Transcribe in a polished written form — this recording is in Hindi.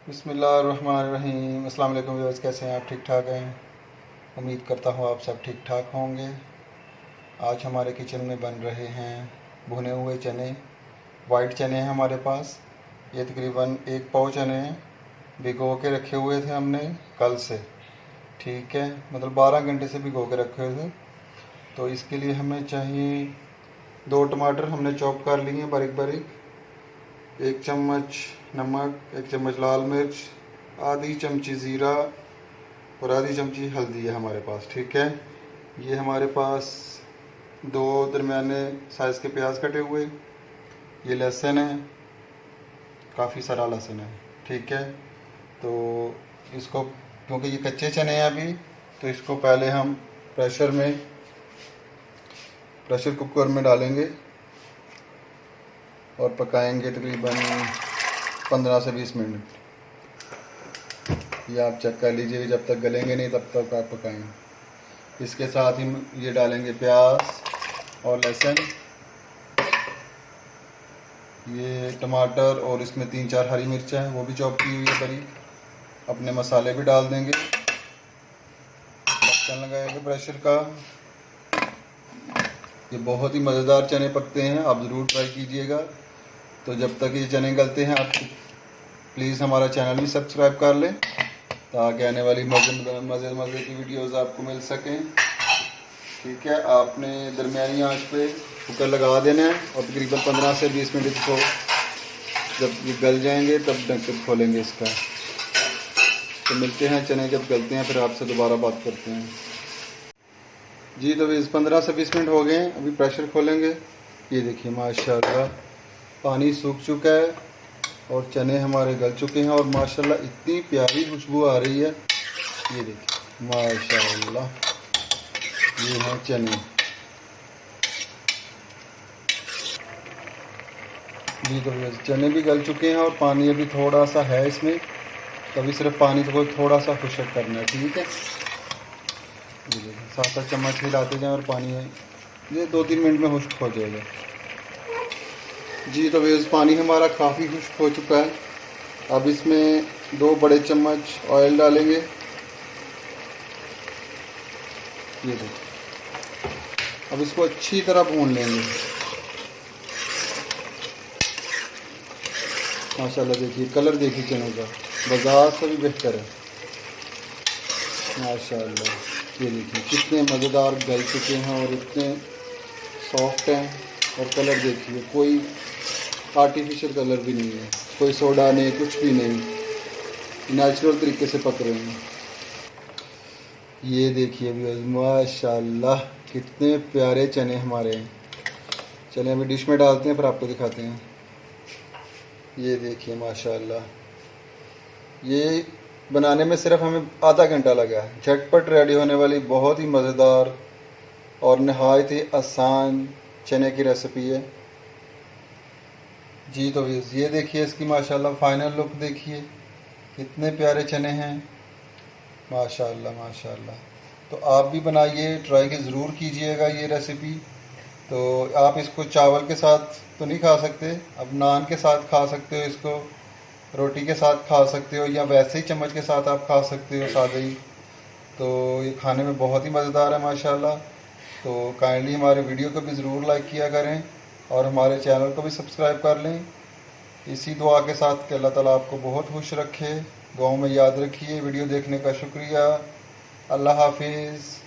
बिस्मिल्लाहिर्रहमानिर्रहीम। अस्सलाम वालेकुम व्यूअर्स, कैसे हैं आप? ठीक ठाक हैं? उम्मीद करता हूँ आप सब ठीक ठाक होंगे। आज हमारे किचन में बन रहे हैं भुने हुए चने। वाइट चने हैं हमारे पास। ये तकरीबन 1 पाव चने हैं। भिगो के रखे हुए थे हमने कल से, ठीक है, मतलब 12 घंटे से भिगो के रखे हुए थे। तो इसके लिए हमें चाहिए 2 टमाटर हमने चॉप कर लिए हैं बारीक बारीक, 1 चम्मच नमक, 1 चम्मच लाल मिर्च, आधी चमची ज़ीरा और आधी चमची हल्दी है हमारे पास, ठीक है। ये हमारे पास 2 दरमियाने साइज़ के प्याज कटे हुए, ये लहसुन है, काफ़ी सारा लहसुन है, ठीक है। तो इसको, क्योंकि ये कच्चे चने हैं अभी, तो इसको पहले हम प्रेशर कुकर में डालेंगे और पकाएंगे तकरीबन 15 से 20 मिनट। ये आप चेक कर लीजिए, जब तक गलेंगे नहीं तब तक आप पकाएंगे। इसके साथ ही ये डालेंगे प्याज और लहसुन, ये टमाटर और इसमें 3-4 हरी मिर्च हैं, वो भी चॉप की हुई है बारीक। अपने मसाले भी डाल देंगे, ढक्कन लगाएंगे प्रेशर का। ये बहुत ही मज़ेदार चने पकते हैं, आप ज़रूर ट्राई कीजिएगा। तो जब तक ये चने गलते हैं, आप प्लीज़ हमारा चैनल भी सब्सक्राइब कर लें ताकि आने वाली मज़े की वीडियोस आपको मिल सकें, ठीक है। आपने दरमियानी आंच पे कुकर लगा देना है और तकरीबन 15 से 20 मिनट इसको, जब ये गल जाएंगे तब ढक्कन खोलेंगे इसका। तो मिलते हैं चने जब गलते हैं, फिर आपसे दोबारा बात करते हैं जी। तो इस 15 से 20 मिनट हो गए हैं, अभी प्रेशर खोलेंगे। ये देखिए माशाल्लाह पानी सूख चुका है और चने हमारे गल चुके हैं और माशाल्लाह इतनी प्यारी खुशबू आ रही है। ये देखिए माशाल्लाह, ये हैं चने जी। तो चने भी गल चुके हैं और पानी अभी थोड़ा सा है इसमें, तभी सिर्फ पानी को थोड़ा सा खुश्क करना है, ठीक है। ये देखिए 7-8 चम्मच हिलाते जाएं और पानी है ये 2-3 मिनट में खुश्क हो जाएगा जी। तो वेज पानी हमारा काफ़ी खुश्क हो चुका है। अब इसमें 2 बड़े चम्मच ऑयल डालेंगे। ये देखिए, अब इसको अच्छी तरह भून लेंगे। माशाल्लाह देखिए कलर देखिए चनों का, बाजार से भी बेहतर है माशाल्लाह। ये देखिए कितने मज़ेदार गल चुके हैं और इतने सॉफ्ट हैं। और कलर देखिए, कोई आर्टिफिशियल कलर भी नहीं है, कोई सोडा नहीं, कुछ भी नहीं, नेचुरल तरीके से पक रहे हैं। ये देखिए भी माशाल्लाह कितने प्यारे चने हमारे हैं। चलिए अभी डिश में डालते हैं, फिर आपको दिखाते हैं। ये देखिए माशाल्लाह, ये बनाने में सिर्फ हमें आधा घंटा लगा है। झटपट रेडी होने वाली बहुत ही मज़ेदार और नहायत ही आसान चने की रेसिपी है जी। तो ये देखिए इसकी माशाल्लाह फाइनल लुक देखिए, कितने प्यारे चने हैं माशाल्लाह माशाल्लाह। तो आप भी बनाइए, ट्राई के ज़रूर कीजिएगा ये रेसिपी। तो आप इसको चावल के साथ तो नहीं खा सकते, अब नान के साथ खा सकते हो, इसको रोटी के साथ खा सकते हो, या वैसे ही चम्मच के साथ आप खा सकते हो सादे ही। तो ये खाने में बहुत ही मज़ेदार है माशाल्लाह। तो काइंडली हमारे वीडियो को भी ज़रूर लाइक किया करें और हमारे चैनल को भी सब्सक्राइब कर लें, इसी दुआ के साथ कि अल्लाह ताला आपको बहुत खुश रखे। दुआओं में याद रखिए। वीडियो देखने का शुक्रिया। अल्लाह हाफिज़।